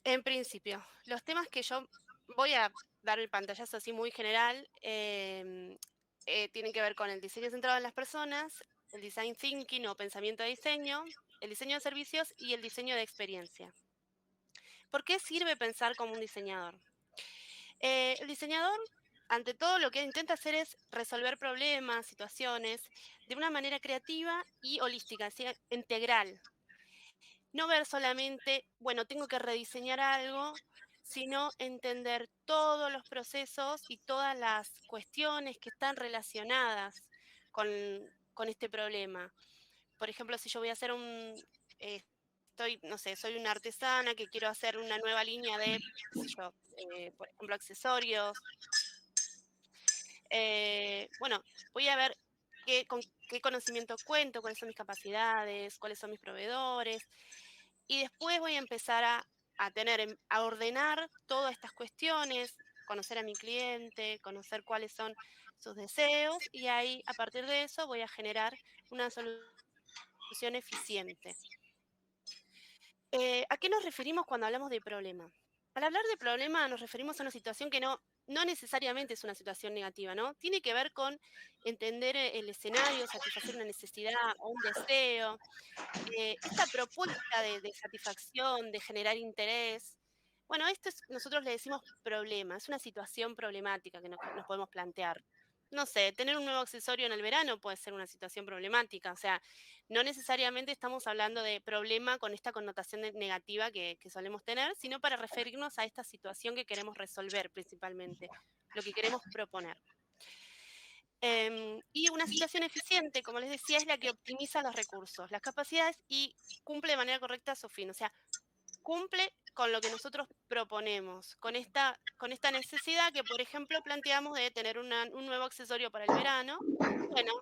En principio, los temas que yo voy a dar el pantallazo así muy general, tienen que ver con el diseño centrado en las personas, el design thinking o pensamiento de diseño, el diseño de servicios y el diseño de experiencia. ¿Por qué sirve pensar como un diseñador? El diseñador, ante todo, lo que intenta hacer es resolver problemas, situaciones, de una manera creativa y holística, así, integral. No ver solamente, bueno, tengo que rediseñar algo, sino entender todos los procesos y todas las cuestiones que están relacionadas con, con este problema. Por ejemplo, si yo voy a hacer eh, no sé, soy una artesana que quiero hacer una nueva línea de, qué sé yo, por ejemplo, accesorios. Bueno, voy a ver con qué conocimiento cuento, cuáles son mis capacidades, cuáles son mis proveedores, y después voy a empezar a ordenar todas estas cuestiones, conocer a mi cliente, conocer cuáles son sus deseos, y ahí, a partir de eso, voy a generar una solución eficiente. ¿A qué nos referimos cuando hablamos de problema? Al hablar de problema nos referimos a una situación que no necesariamente es una situación negativa, ¿no? Tiene que ver con entender el escenario, satisfacer una necesidad o un deseo, esta propuesta de satisfacción, de generar interés. Bueno, esto es, nosotros le decimos problema, es una situación problemática que nos podemos plantear. No sé, tener un nuevo accesorio en el verano puede ser una situación problemática, o sea, no necesariamente estamos hablando de problema con esta connotación negativa que solemos tener, sino para referirnos a esta situación que queremos resolver principalmente, lo que queremos proponer. Y una situación eficiente, como les decía, es la que optimiza los recursos, las capacidades y cumple de manera correcta su fin. O sea, cumple con lo que nosotros proponemos, con esta necesidad que, por ejemplo, planteamos de tener un nuevo accesorio para el verano. Bueno,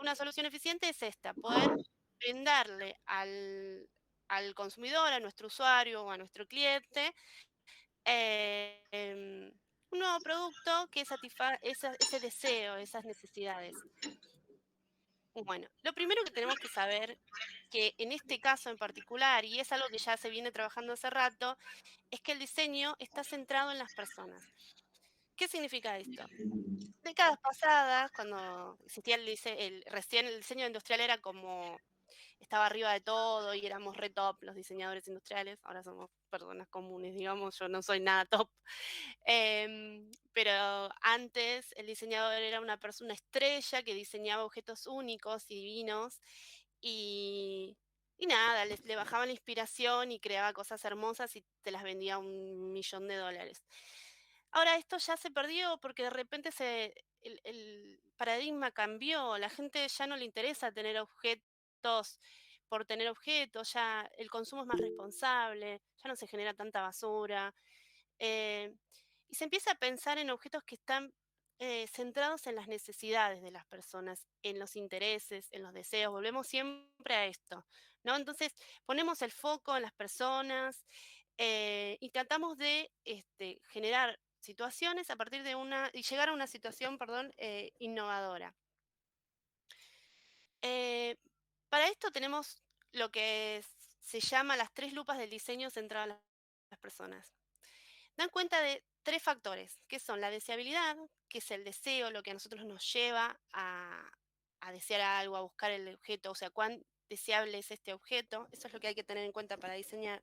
una solución eficiente es esta, poder brindarle al consumidor, a nuestro usuario o a nuestro cliente, em, un nuevo producto que satisfaga ese deseo, esas necesidades. Bueno, lo primero que tenemos que saber, que en este caso en particular, y es algo que ya se viene trabajando hace rato, es que el diseño está centrado en las personas. ¿Qué significa esto? Décadas pasadas, cuando existía recién el diseño industrial era como estaba arriba de todo y éramos re top los diseñadores industriales, ahora somos personas comunes, digamos, yo no soy nada top. Pero antes el diseñador era una persona estrella que diseñaba objetos únicos y divinos y, y nada, le bajaba la inspiración y creaba cosas hermosas y te las vendía a $1.000.000. Ahora esto ya se perdió porque de repente el paradigma cambió, la gente ya no le interesa tener objetos por tener objetos, ya el consumo es más responsable, ya no se genera tanta basura. eh, y se empieza a pensar en objetos que están centrados en las necesidades de las personas, en los intereses, en los deseos. Volvemos siempre a esto, ¿no? Entonces, ponemos el foco en las personas y tratamos de generar situaciones a partir de y llegar a una situación, perdón, innovadora. Eh, para esto tenemos lo que se llama las tres lupas del diseño centrado en las personas. Dan cuenta de tres factores, que son la deseabilidad, que es el deseo, lo que a nosotros nos lleva a desear algo, a buscar el objeto, o sea, cuán deseable es este objeto, eso es lo que hay que tener en cuenta para diseñar.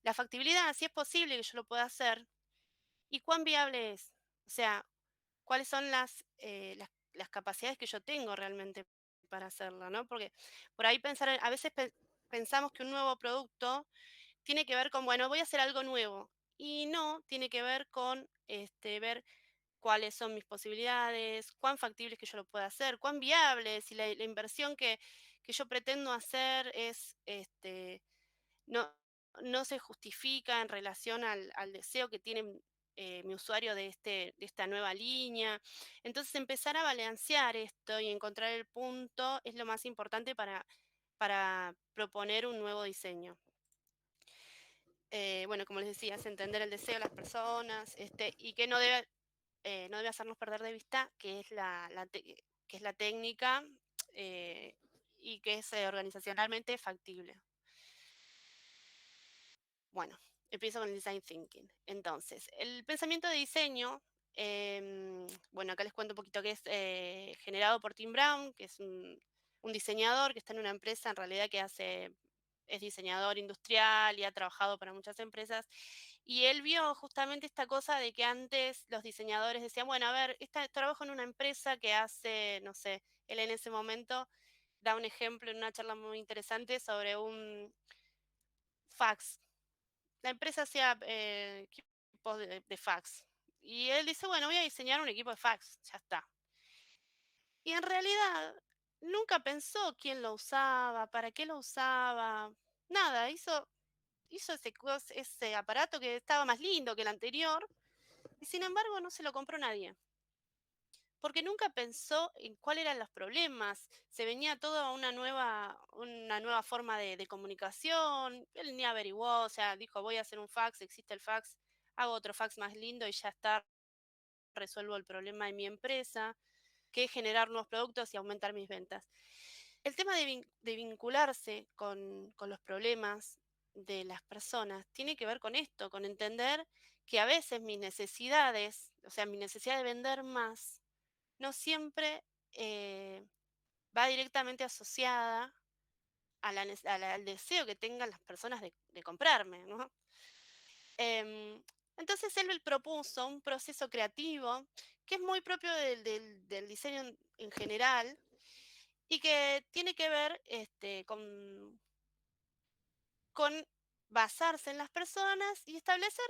La factibilidad, si es posible que yo lo pueda hacer, y cuán viable es, o sea, cuáles son las capacidades que yo tengo realmente para hacerlo, ¿no? Porque por ahí a veces pensamos que un nuevo producto tiene que ver con, bueno, voy a hacer algo nuevo. Y no, tiene que ver con ver cuáles son mis posibilidades, cuán factible es que yo lo pueda hacer, cuán viable, si la inversión que yo pretendo hacer no, no se justifica en relación al deseo que tiene mi usuario de esta nueva línea. Entonces, empezar a balancear esto y encontrar el punto es lo más importante para proponer un nuevo diseño. Bueno, como les decía, es entender el deseo de las personas y que no debe hacernos perder de vista que es que es la técnica eh, y que es organizacionalmente factible. Bueno, empiezo con el design thinking. Entonces, el pensamiento de diseño, bueno, acá les cuento un poquito que es generado por Tim Brown, que es un diseñador que está en una empresa en realidad que es diseñador industrial y ha trabajado para muchas empresas. Y él vio justamente esta cosa de que antes los diseñadores decían, bueno, a ver, trabajo en una empresa que hace, no sé, él en ese momento da un ejemplo en una charla muy interesante sobre un fax. La empresa hacía equipos de fax. Y él dice, bueno, voy a diseñar un equipo de fax, ya está. Y en realidad nunca pensó quién lo usaba, para qué lo usaba, nada, hizo ese aparato que estaba más lindo que el anterior y sin embargo no se lo compró nadie. Porque nunca pensó en cuáles eran los problemas. Se venía toda una nueva forma de comunicación. Él ni averiguó, o sea, dijo, voy a hacer un fax, existe el fax, hago otro fax más lindo y ya está, resuelvo el problema de mi empresa, que es generar nuevos productos y aumentar mis ventas. El tema de vincularse con los problemas de las personas tiene que ver con esto, con entender que a veces mis necesidades, o sea, mi necesidad de vender más, no siempre va directamente asociada al deseo que tengan las personas de comprarme, ¿no? Em, entonces él propuso un proceso creativo que es muy propio del diseño en general y que tiene que ver con basarse en las personas y establecer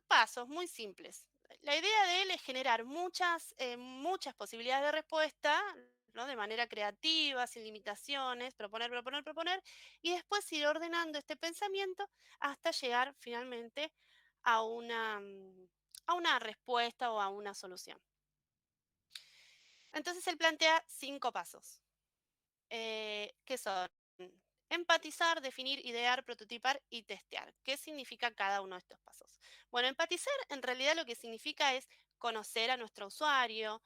pasos muy simples. La idea de él es generar muchas posibilidades de respuesta, ¿no? De manera creativa, sin limitaciones, proponer, proponer, proponer, y después ir ordenando este pensamiento hasta llegar finalmente a a una respuesta o a una solución. Entonces él plantea 5 pasos, que son empatizar, definir, idear, prototipar y testear. ¿Qué significa cada uno de estos pasos? Bueno, empatizar en realidad lo que significa es conocer a nuestro usuario,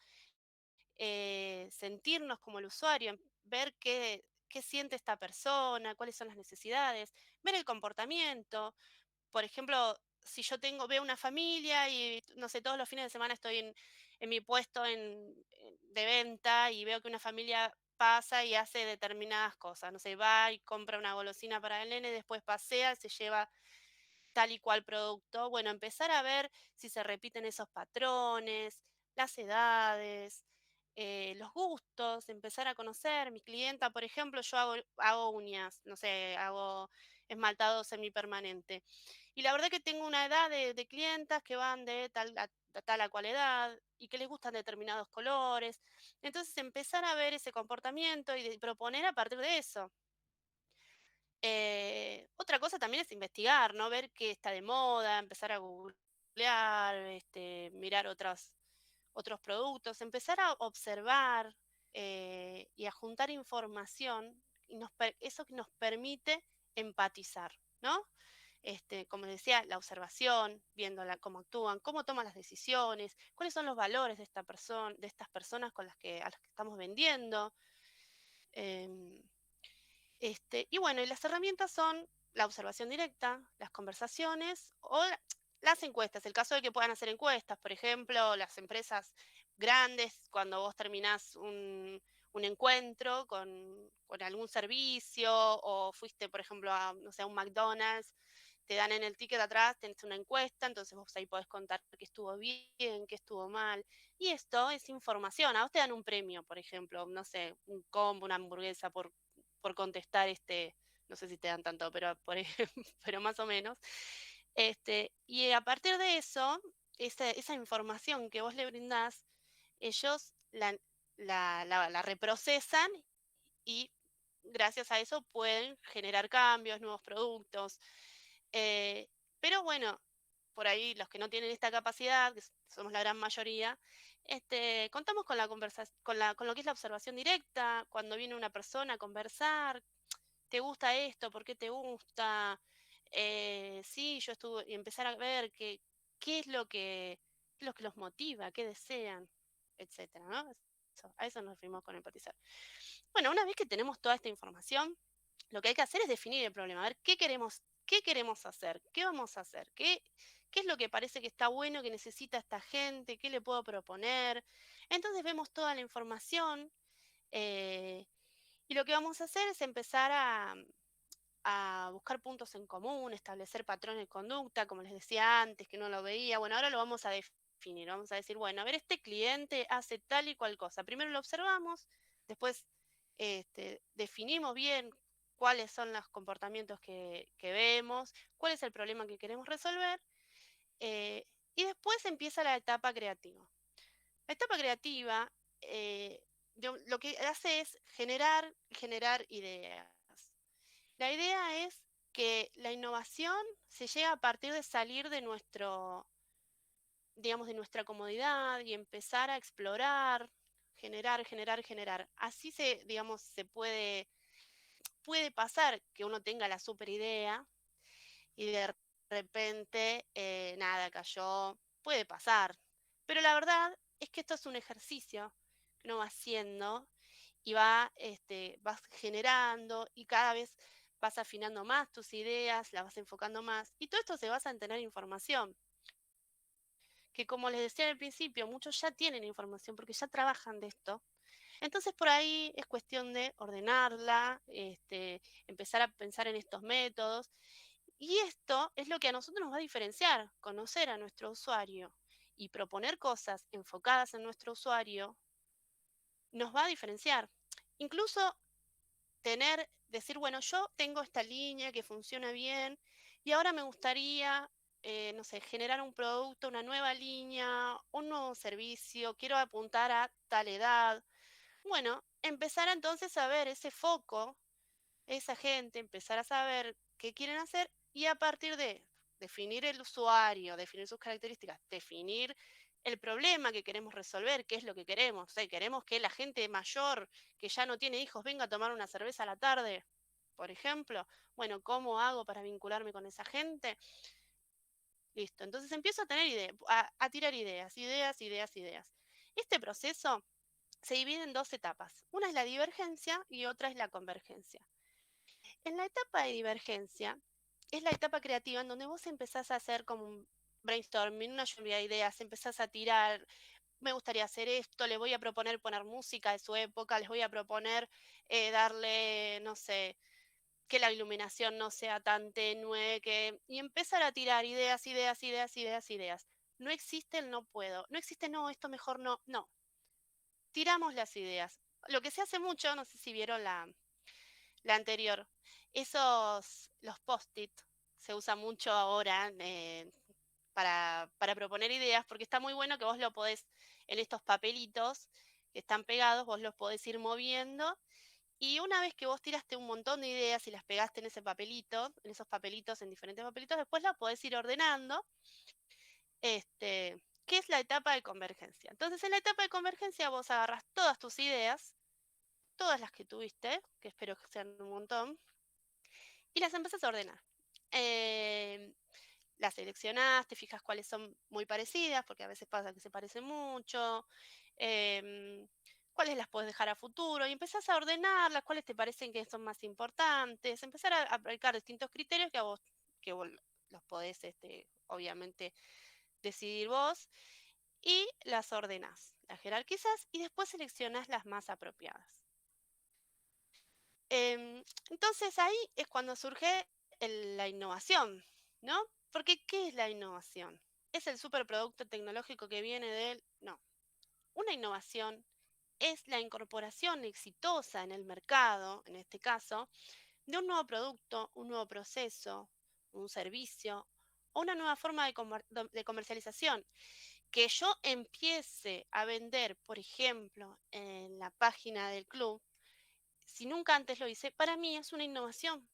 sentirnos como el usuario, ver qué siente esta persona, cuáles son las necesidades, ver el comportamiento. Por ejemplo, si yo veo una familia y, no sé, todos los fines de semana estoy en mi puesto de venta y veo que una familia pasa y hace determinadas cosas, no sé, va y compra una golosina para el nene, después pasea, se lleva tal y cual producto. Bueno, empezar a ver si se repiten esos patrones, las edades, los gustos, empezar a conocer. Mi clienta, por ejemplo, yo hago uñas, no sé, hago esmaltado semipermanente. Y la verdad que tengo una edad de clientas que van de tal a cual edad y que les gustan determinados colores. Entonces, empezar a ver ese comportamiento y proponer a partir de eso. Otra cosa también es investigar, ¿no? Ver qué está de moda, empezar a googlear, mirar otros productos, empezar a observar y a juntar información, y eso que nos permite empatizar, ¿no? Como decía, la observación, viéndola cómo actúan, cómo toman las decisiones, cuáles son los valores de de estas personas a las que estamos vendiendo. em, y bueno, y las herramientas son la observación directa, las conversaciones o las encuestas. El caso de que puedan hacer encuestas, por ejemplo, las empresas grandes, cuando vos terminás un encuentro con algún servicio o fuiste, por ejemplo, no sé, a un McDonald's, te dan en el ticket atrás, tenés una encuesta, entonces vos ahí podés contar qué estuvo bien, qué estuvo mal. Y esto es información. A vos te dan un premio, por ejemplo, no sé, un combo, una hamburguesa por contestar no sé si te dan tanto, pero por ejemplo, pero más o menos. Y a partir de eso, esa información que vos le brindás, ellos la reprocesan y gracias a eso pueden generar cambios, nuevos productos. Eh, pero bueno, por ahí los que no tienen esta capacidad, que somos la gran mayoría, contamos con con lo que es la observación directa, cuando viene una persona a conversar, ¿te gusta esto? ¿Por qué te gusta? Sí, yo estuve, y empezar a ver qué es qué es lo que los motiva, qué desean, etcétera, ¿no? A eso nos referimos con empatizar. Bueno, una vez que tenemos toda esta información, lo que hay que hacer es definir el problema, a ver qué queremos ¿qué queremos hacer? ¿Qué vamos a hacer? ¿Qué es lo que parece que está bueno, que necesita esta gente? ¿Qué le puedo proponer? Entonces vemos toda la información eh, y lo que vamos a hacer es empezar a buscar puntos en común, establecer patrones de conducta, como les decía antes, que no lo veía. Bueno, ahora lo vamos a definir, vamos a decir, bueno, a ver, este cliente hace tal y cual cosa. Primero lo observamos, después definimos bien cuáles son los comportamientos que vemos, cuál es el problema que queremos resolver, eh, y después empieza la etapa creativa. La etapa creativa lo que hace es generar ideas. La idea es que la innovación se llega a partir de salir de digamos, de nuestra comodidad y empezar a explorar, generar. Así digamos, puede pasar que uno tenga la super idea y de repente, nada, cayó, puede pasar. Pero la verdad es que esto es un ejercicio que uno va haciendo y vas generando y cada vez vas afinando más tus ideas, las vas enfocando más y todo esto se basa en tener información, que como les decía al principio, muchos ya tienen información porque ya trabajan de esto. Entonces por ahí es cuestión de ordenarla, empezar a pensar en estos métodos y esto es lo que a nosotros nos va a diferenciar, conocer a nuestro usuario y proponer cosas enfocadas en nuestro usuario nos va a diferenciar. Incluso decir, bueno, yo tengo esta línea que funciona bien y ahora me gustaría, no sé, generar un producto, una nueva línea, un nuevo servicio, quiero apuntar a tal edad. Bueno, empezar entonces a ver ese foco, esa gente, empezar a saber qué quieren hacer y a partir de definir el usuario, definir sus características, definir el problema que queremos resolver, qué es lo que queremos. Queremos que la gente mayor que ya no tiene hijos venga a tomar una cerveza a la tarde, por ejemplo. Bueno, ¿cómo hago para vincularme con esa gente? Listo. Entonces empiezo a tener ideas, a tirar ideas. Este proceso se divide en dos etapas. Una es la divergencia y otra es la convergencia. En la etapa de divergencia es la etapa creativa en donde vos empezás a hacer como un brainstorming, una lluvia de ideas, empezás a tirar, me gustaría hacer esto, les voy a proponer poner música de su época, les voy a proponer darle, no sé, que la iluminación no sea tan tenue, y empezar a tirar ideas. No existe el no puedo, no existe no, esto mejor no, no. Tiramos las ideas. Lo que se hace mucho, no sé si vieron la anterior. Los post-it se usa mucho ahora para proponer ideas, porque está muy bueno que vos lo podés, en estos papelitos que están pegados, vos los podés ir moviendo. Y una vez que vos tiraste un montón de ideas y las pegaste en ese papelito, en esos papelitos, en diferentes papelitos, después las podés ir ordenando, que es la etapa de convergencia. Entonces, en la etapa de convergencia vos agarras todas tus ideas, todas las que tuviste, que espero que sean un montón, y las empezás a ordenar. Eh, las seleccionás, te fijas cuáles son muy parecidas, porque a veces pasa que se parecen mucho, cuáles las puedes dejar a futuro, y empezás a ordenarlas, cuáles te parecen que son más importantes, empezar a aplicar distintos criterios que vos los podés, obviamente, decidir vos, y las ordenás, las jerarquizás y después seleccionás las más apropiadas. Entonces ahí es cuando surge la innovación, ¿no? Porque ¿qué es la innovación? ¿Es el superproducto tecnológico que viene de él? No. Una innovación es la incorporación exitosa en el mercado, en este caso, de un nuevo producto, un nuevo proceso, un servicio o una nueva forma de comercialización. Que yo empiece a vender, por ejemplo, en la página del club, si nunca antes lo hice, para mí es una innovación,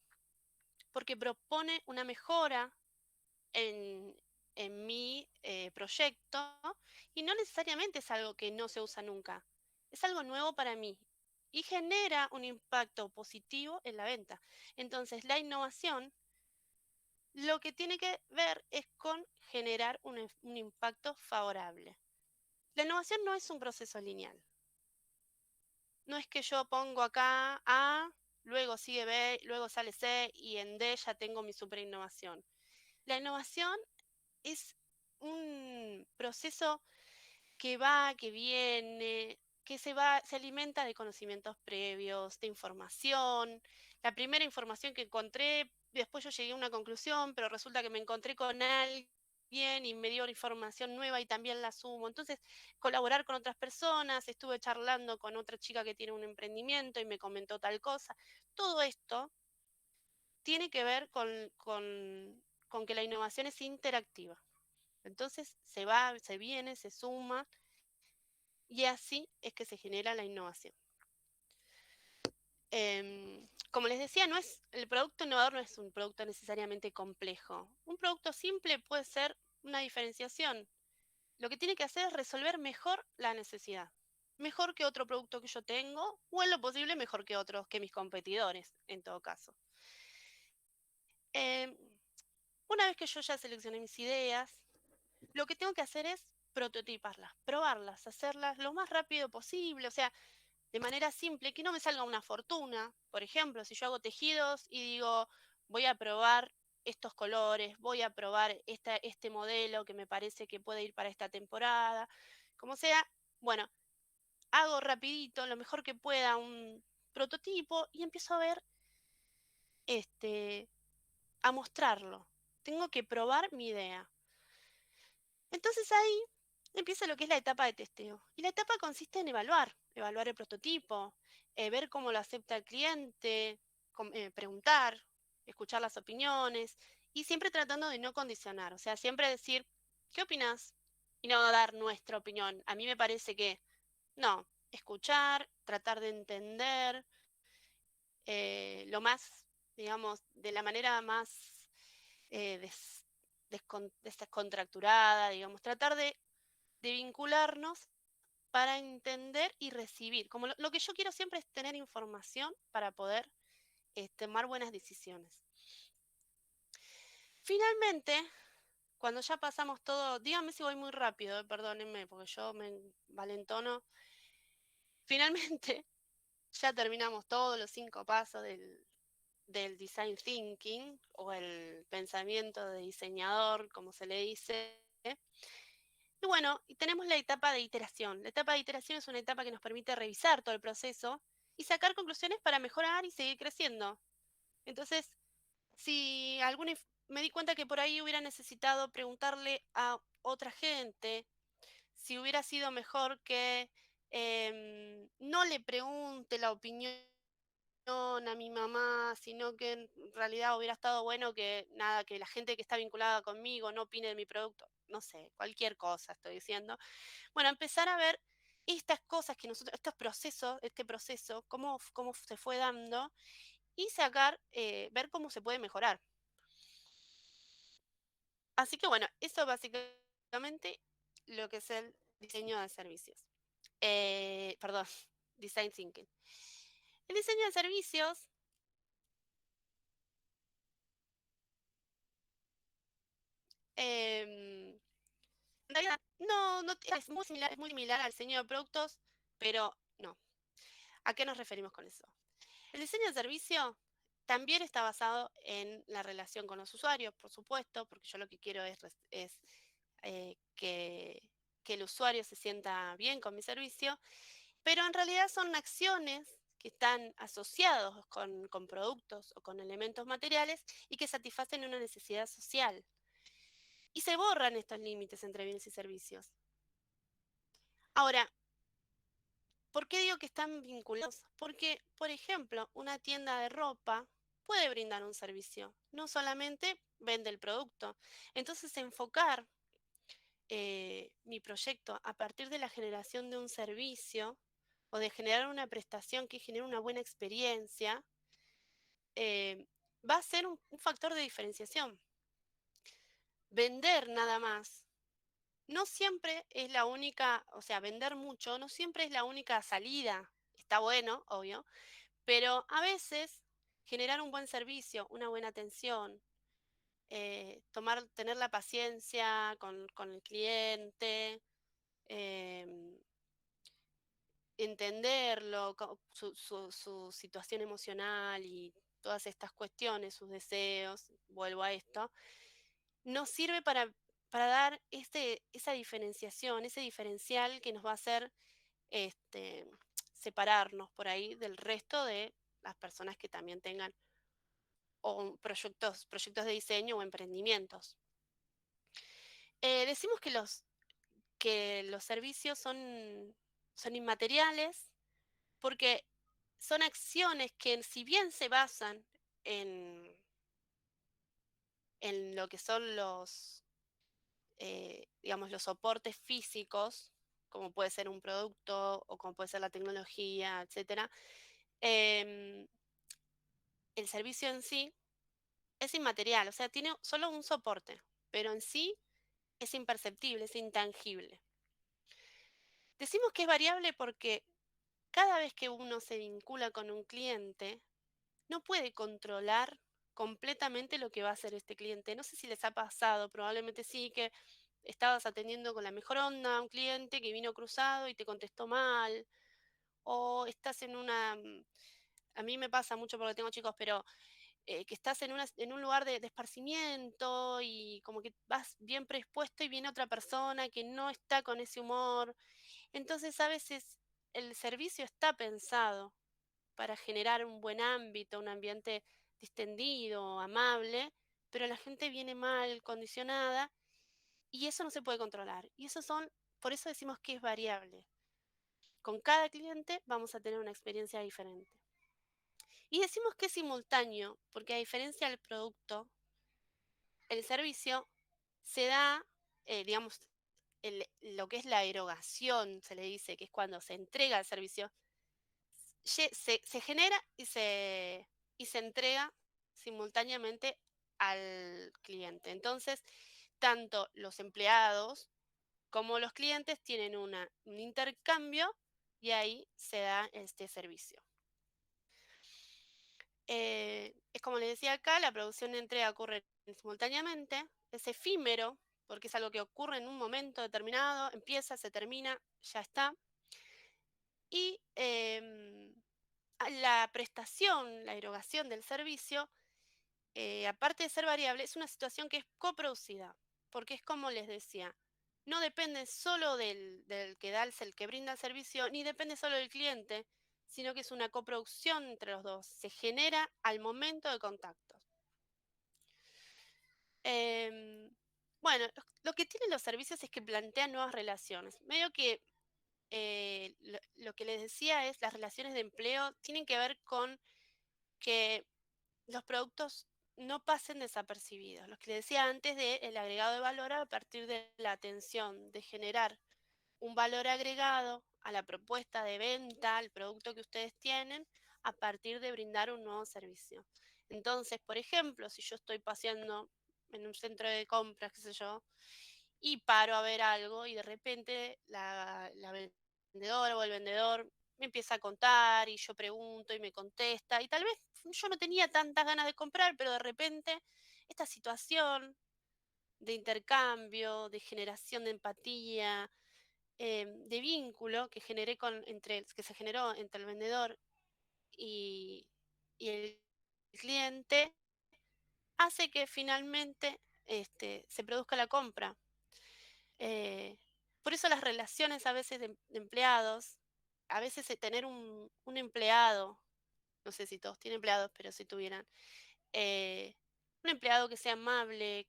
porque propone una mejora en, en mi proyecto y no necesariamente es algo que no se usa nunca, es algo nuevo para mí y genera un impacto positivo en la venta. Entonces, la innovación lo que tiene que ver es con generar un impacto favorable. La innovación no es un proceso lineal. No es que yo pongo acá A, luego sigue B, luego sale C y en D ya tengo mi super innovación. La innovación es un proceso que va, que viene, que se alimenta de conocimientos previos, de información. La primera información que encontré, después yo llegué a una conclusión, pero resulta que me encontré con alguien y me dio información nueva y también la sumo. Entonces, colaborar con otras personas, estuve charlando con otra chica que tiene un emprendimiento y me comentó tal cosa. Todo esto tiene que ver con que la innovación es interactiva. Entonces, se va, se viene, se suma y así es que se genera la innovación. Como les decía, el producto innovador no es un producto necesariamente complejo. Un producto simple puede ser una diferenciación. Lo que tiene que hacer es resolver mejor la necesidad. Mejor que otro producto que yo tengo o en lo posible mejor que otros, que mis competidores, en todo caso. Eh, una vez que yo ya seleccioné mis ideas, lo que tengo que hacer es prototiparlas, probarlas, hacerlas lo más rápido posible. O sea, de manera simple, que no me salga una fortuna. Por ejemplo, si yo hago tejidos y digo, voy a probar estos colores, voy a probar este modelo que me parece que puede ir para esta temporada, como sea, bueno, hago rapidito, lo mejor que pueda, un prototipo y empiezo a ver, a mostrarlo. Tengo que probar mi idea. Entonces ahí empieza lo que es la etapa de testeo. Y la etapa consiste en evaluar el prototipo, ver cómo lo acepta el cliente, preguntar, escuchar las opiniones y siempre tratando de no condicionar, o sea, siempre decir, ¿qué opinas? Y no dar nuestra opinión. A mí me parece que no, escuchar, tratar de entender lo más, digamos, de la manera más descontracturada, digamos, tratar de vincularnos para entender y recibir. Como lo que yo quiero siempre es tener información para poder tomar buenas decisiones. Finalmente, cuando ya pasamos todo, díganme si voy muy rápido, perdónenme, porque yo me valentono. Finalmente, ya terminamos todos los 5 pasos del design thinking o el pensamiento de diseñador, como se le dice. Y bueno, tenemos la etapa de iteración. La etapa de iteración es una etapa que nos permite revisar todo el proceso y sacar conclusiones para mejorar y seguir creciendo. Entonces, si me di cuenta que por ahí hubiera necesitado preguntarle a otra gente, si hubiera sido mejor que no le pregunte la opinión a mi mamá, sino que en realidad hubiera estado bueno que nada, que la gente que está vinculada conmigo no opine de mi producto, no sé, cualquier cosa estoy diciendo. Bueno, empezar a ver estas cosas que nosotros, estos procesos, este proceso, cómo se fue dando y sacar, ver cómo se puede mejorar. Así que bueno, eso básicamente lo que es el diseño de servicios. Perdón, design thinking. El diseño de servicios, em, en realidad, no es muy similar al diseño de productos, pero no. ¿A qué nos referimos con eso? El diseño de servicio también está basado en la relación con los usuarios, por supuesto, porque yo lo que quiero es que el usuario se sienta bien con mi servicio, pero en realidad son acciones que están asociados con productos o con elementos materiales y que satisfacen una necesidad social. Y se borran estos límites entre bienes y servicios. Ahora, ¿por qué digo que están vinculados? Porque, por ejemplo, una tienda de ropa puede brindar un servicio, no solamente vende el producto. Entonces, enfocar mi proyecto a partir de la generación de un servicio o de generar una prestación que genere una buena experiencia, eh, va a ser un factor de diferenciación. Vender nada más no siempre es la única, o sea, vender mucho no siempre es la única salida. Está bueno, obvio, pero a veces generar un buen servicio, una buena atención, tener la paciencia con el cliente, em, entenderlo, su situación emocional y todas estas cuestiones, sus deseos, vuelvo a esto, nos sirve para dar esa diferenciación, ese diferencial que nos va a hacer este, separarnos por ahí del resto de las personas que también tengan o proyectos de diseño o emprendimientos. Decimos que los servicios son inmateriales porque son acciones que si bien se basan en, en lo que son digamos, los soportes físicos, como puede ser un producto o como puede ser la tecnología, etcétera, em, el servicio en sí es inmaterial, o sea, tiene solo un soporte, pero en sí es imperceptible, es intangible. Decimos que es variable porque cada vez que uno se vincula con un cliente, no puede controlar completamente lo que va a hacer este cliente. No sé si les ha pasado, probablemente sí, que estabas atendiendo con la mejor onda a un cliente que vino cruzado y te contestó mal, o estás a mí me pasa mucho porque tengo chicos, pero que estás en un lugar de esparcimiento y como que vas bien predispuesto y viene otra persona que no está con ese humor. Entonces a veces el servicio está pensado para generar un buen ámbito, un ambiente distendido, amable, pero la gente viene mal condicionada y eso no se puede controlar. Por eso decimos que es variable. Con cada cliente vamos a tener una experiencia diferente. Y decimos que es simultáneo, porque a diferencia del producto, el servicio se da, digamos, lo que es la erogación, se le dice, que es cuando se entrega el servicio, se genera y se entrega simultáneamente al cliente. Entonces, tanto los empleados como los clientes tienen un intercambio y ahí se da este servicio. Es como les decía acá, la producción y entrega ocurre simultáneamente, es efímero, porque es algo que ocurre en un momento determinado, empieza, se termina, ya está. Y la prestación, la erogación del servicio, aparte de ser variable, es una situación que es coproducida, porque es como les decía, no depende solo del que da el que brinda el servicio, ni depende solo del cliente, sino que es una coproducción entre los dos, se genera al momento de contacto. Em, bueno, lo que tienen los servicios es que plantean nuevas relaciones. Medio que lo que les decía es, las relaciones de empleo tienen que ver con que los productos no pasen desapercibidos. Lo que les decía antes del agregado de valor a partir de la atención, de generar un valor agregado a la propuesta de venta, al producto que ustedes tienen, a partir de brindar un nuevo servicio. Entonces, por ejemplo, si yo estoy paseando en un centro de compras, qué sé yo, y paro a ver algo y de repente la vendedora o el vendedor me empieza a contar y yo pregunto y me contesta y tal vez yo no tenía tantas ganas de comprar, pero de repente esta situación de intercambio, de generación de empatía, de vínculo que se generó entre el vendedor y, y el cliente hace que finalmente se produzca la compra. Eh, por eso las relaciones a veces de empleados, a veces tener un empleado, no sé si todos tienen empleados, pero si tuvieran, eh, un empleado que sea amable,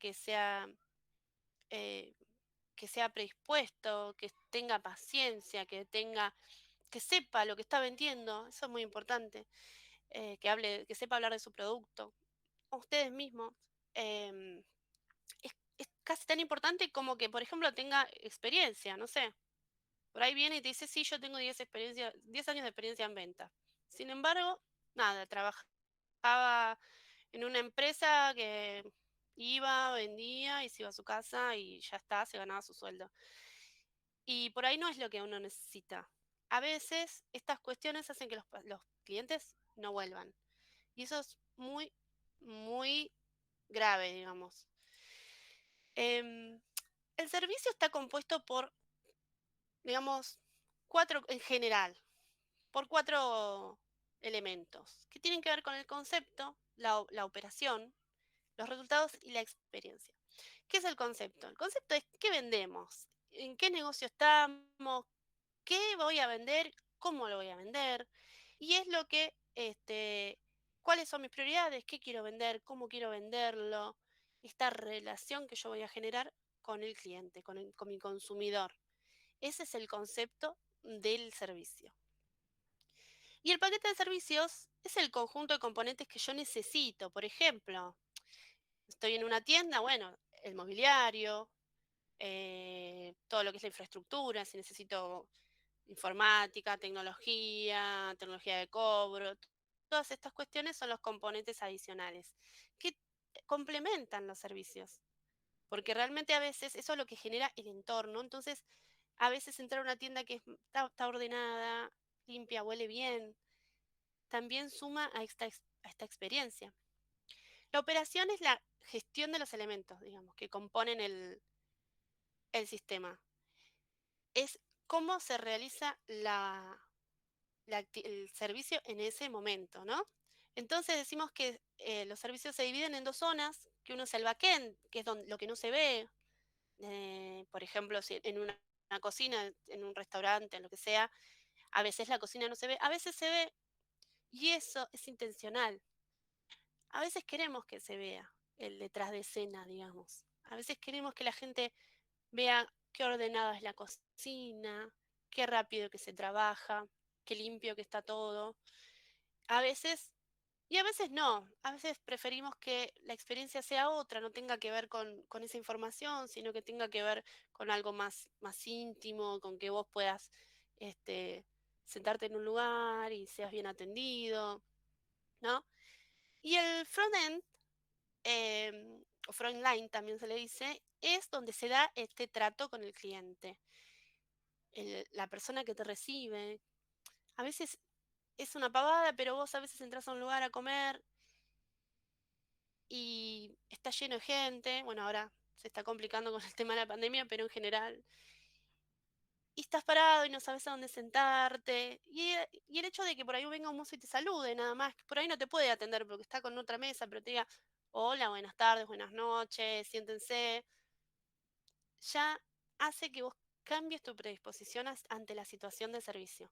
eh, que sea predispuesto, que tenga paciencia, que sepa lo que está vendiendo, eso es muy importante, que sepa hablar de su producto. Ustedes mismos. em, es casi tan importante como que, por ejemplo, tenga experiencia, no sé. Por ahí viene y te dice, sí, yo tengo 10 años de experiencia en venta. Sin embargo, nada, trabajaba en una empresa que iba, vendía y se iba a su casa y ya está, se ganaba su sueldo. Y por ahí no es lo que uno necesita. A veces estas cuestiones hacen que los clientes no vuelvan. Y eso es muy, muy grave, digamos. Em, el servicio está compuesto por, digamos, cuatro en general. por 4 elementos que tienen que ver con el concepto, la operación, los resultados y la experiencia. ¿Qué es el concepto? El concepto es qué vendemos, en qué negocio estamos, qué voy a vender, cómo lo voy a vender, y es lo que, cuáles son mis prioridades, qué quiero vender, cómo quiero venderlo, esta relación que yo voy a generar con el cliente, con mi consumidor. Ese es el concepto del servicio. Y el paquete de servicios es el conjunto de componentes que yo necesito. Por ejemplo, estoy en una tienda, bueno, el mobiliario, todo lo que es la infraestructura, si necesito informática, tecnología de cobro, todas estas cuestiones son los componentes adicionales que complementan los servicios, porque realmente a veces eso es lo que genera el entorno. Entonces, a veces entrar a una tienda que está ordenada, limpia, huele bien, también suma a esta experiencia. La operación es la gestión de los elementos, digamos, que componen el sistema. Es cómo se realiza el servicio en ese momento, ¿no? Entonces decimos que los servicios se dividen en dos zonas, que uno es el backend, que es lo que no se ve, por ejemplo, si en una cocina, en un restaurante, en lo que sea, a veces la cocina no se ve, a veces se ve, y eso es intencional. A veces queremos que se vea el detrás de escena, digamos. A veces queremos que la gente vea qué ordenada es la cocina, qué rápido que se trabaja, qué limpio que está todo. A veces, y a veces no, a veces preferimos que la experiencia sea otra, no tenga que ver con esa información, sino que tenga que ver con algo más íntimo, con que vos puedas este, sentarte en un lugar y seas bien atendido, ¿no? Y el front-end, o frontline también se le dice, es donde se da este trato con el cliente. La persona que te recibe, a veces es una pavada, pero vos a veces entras a un lugar a comer y está lleno de gente, bueno, ahora se está complicando con el tema de la pandemia, pero en general, y estás parado y no sabes a dónde sentarte, y el hecho de que por ahí venga un mozo y te salude, nada más, que por ahí no te puede atender porque está con otra mesa, pero te diga, hola, buenas tardes, buenas noches, siéntense, ya hace que vos cambies tu predisposición ante la situación de servicio.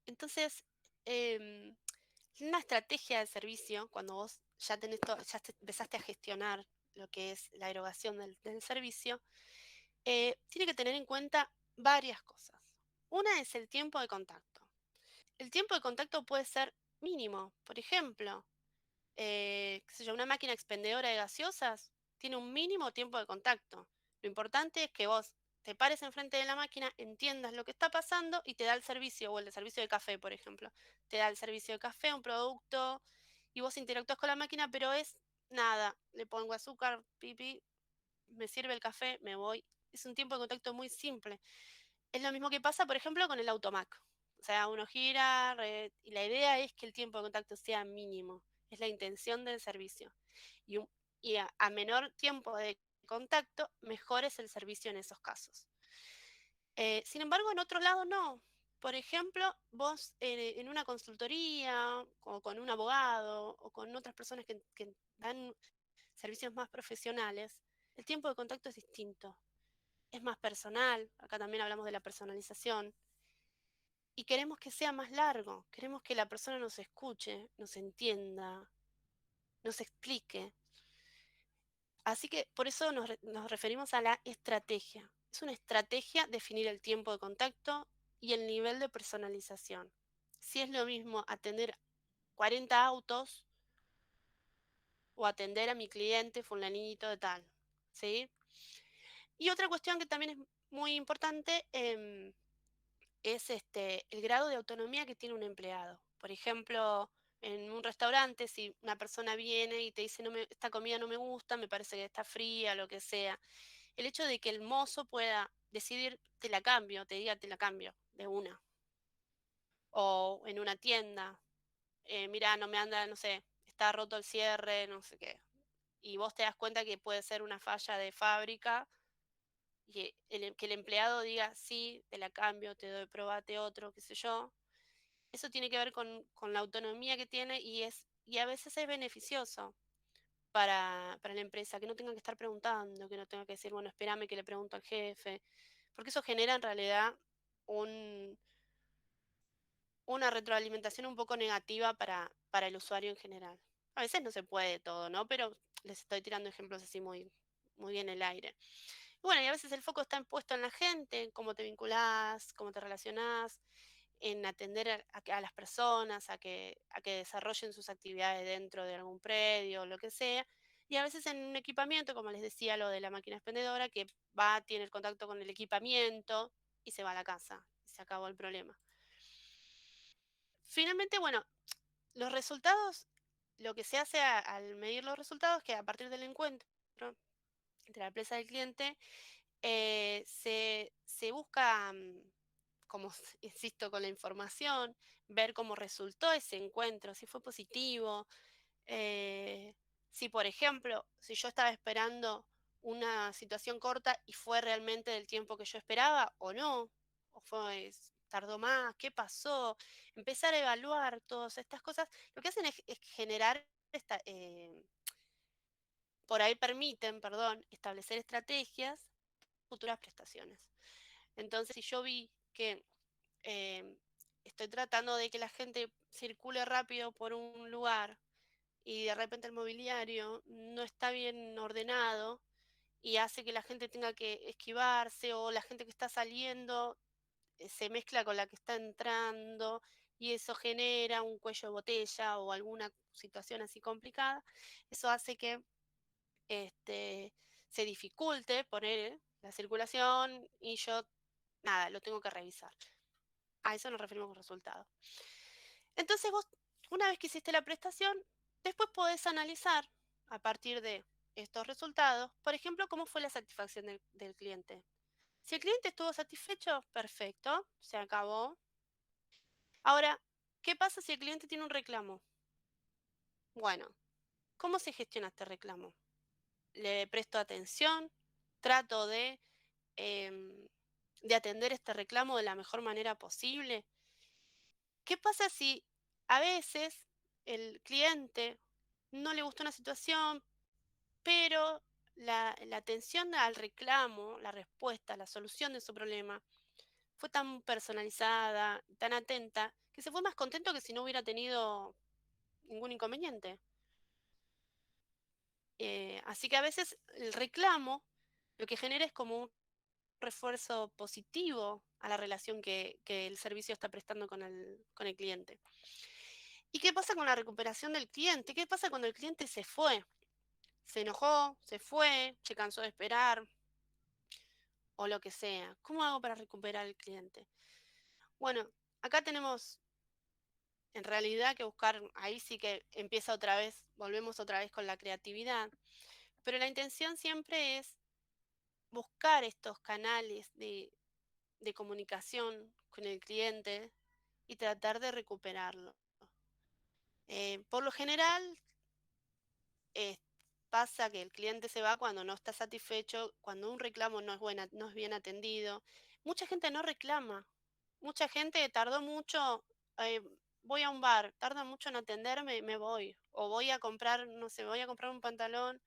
Entonces, em, una estrategia de servicio, cuando vos ya tenés ya empezaste a gestionar lo que es la erogación del servicio, tiene que tener en cuenta varias cosas. Una es el tiempo de contacto. El tiempo de contacto puede ser mínimo. Por ejemplo, qué sé yo, una máquina expendedora de gaseosas tiene un mínimo tiempo de contacto. Lo importante es que vos te pares enfrente de la máquina, entiendas lo que está pasando y te da el servicio, o el de servicio de café, por ejemplo. Te da el servicio de café, un producto, y vos interactúas con la máquina, pero es nada. Le pongo azúcar, pipi, me sirve el café, me voy. Es un tiempo de contacto muy simple. Es lo mismo que pasa, por ejemplo, con el automac. O sea, uno gira y la idea es que el tiempo de contacto sea mínimo. Es la intención del servicio. Y, a menor tiempo de contacto, mejor es el servicio en esos casos. Sin embargo, en otro lado no. Por ejemplo, vos en una consultoría o con un abogado o con otras personas que dan servicios más profesionales, el tiempo de contacto es distinto, es más personal. Acá también hablamos de la personalización. Y queremos que sea más largo, queremos que la persona nos escuche, nos entienda, nos explique. Así que por eso nos referimos a la estrategia. Es una estrategia definir el tiempo de contacto y el nivel de personalización. Si es lo mismo atender 40 autos o atender a mi cliente fulanito de tal, ¿sí? Y otra cuestión que también es muy importante, es el grado de autonomía que tiene un empleado. Por ejemplo, en un restaurante, si una persona viene y te dice, esta comida no me gusta, me parece que está fría, lo que sea, el hecho de que el mozo pueda decidir, te la cambio, te diga, te la cambio de una. O en una tienda, mira, no me anda, no sé, está roto el cierre, no sé qué. Y vos te das cuenta que puede ser una falla de fábrica y que el empleado diga, sí, te la cambio, te doy, probate otro, qué sé yo. Eso tiene que ver con la autonomía que tiene y a veces es beneficioso para la empresa, que no tenga que estar preguntando, que no tenga que decir, bueno, espérame que le pregunto al jefe, porque eso genera en realidad un, una retroalimentación un poco negativa para el usuario en general. A veces no se puede todo, ¿no? Pero les estoy tirando ejemplos así muy, muy en el aire. Bueno, y a veces el foco está puesto en la gente, en cómo te vinculás, cómo te relacionás, en atender a las personas, a que desarrollen sus actividades dentro de algún predio o lo que sea. Y a veces en un equipamiento, como les decía, lo de la máquina expendedora, que va, tiene el contacto con el equipamiento y se va a la casa. Y se acabó el problema. Finalmente, bueno, los resultados, lo que se hace al medir los resultados, que a partir del encuentro entre la empresa y el cliente, se busca, como insisto, con la información, ver cómo resultó ese encuentro, si fue positivo, eh, si por ejemplo, si yo estaba esperando una situación corta y fue realmente del tiempo que yo esperaba o no, o tardó más, qué pasó, empezar a evaluar todas estas cosas, lo que hacen es generar por ahí permiten, perdón, establecer estrategias futuras prestaciones. Entonces, si yo vi que eh, estoy tratando de que la gente circule rápido por un lugar y de repente el mobiliario no está bien ordenado y hace que la gente tenga que esquivarse o la gente que está saliendo se mezcla con la que está entrando y eso genera un cuello de botella o alguna situación así complicada, eso hace que este, se dificulte poner la circulación y yo, nada, lo tengo que revisar. A eso nos referimos con resultado. Entonces vos, una vez que hiciste la prestación, después podés analizar a partir de estos resultados, por ejemplo, cómo fue la satisfacción del cliente. Si el cliente estuvo satisfecho, perfecto, se acabó. Ahora, ¿qué pasa si el cliente tiene un reclamo? Bueno, ¿cómo se gestiona este reclamo? Le presto atención, trato em, de atender este reclamo de la mejor manera posible. ¿Qué pasa si a veces el cliente no le gustó una situación, pero la atención al reclamo, la respuesta, la solución de su problema fue tan personalizada, tan atenta, que se fue más contento que si no hubiera tenido ningún inconveniente? Así que a veces el reclamo lo que genera es como un refuerzo positivo a la relación que el servicio está prestando con el cliente. ¿Y qué pasa con la recuperación del cliente? ¿Qué pasa cuando el cliente se fue? Se enojó, se fue, se cansó de esperar o lo que sea. ¿Cómo hago para recuperar al cliente? Bueno, acá tenemos en realidad que buscar, ahí sí que empieza otra vez, volvemos otra vez con la creatividad, pero la intención siempre es buscar estos canales de comunicación con el cliente y tratar de recuperarlo. Por lo general, eh, pasa que el cliente se va cuando no está satisfecho, cuando un reclamo no es bien atendido. Mucha gente no reclama, mucha gente tardó mucho, eh, voy a un bar, tarda mucho en atenderme, me voy. O voy a comprar, no sé, voy a comprar un pantalón,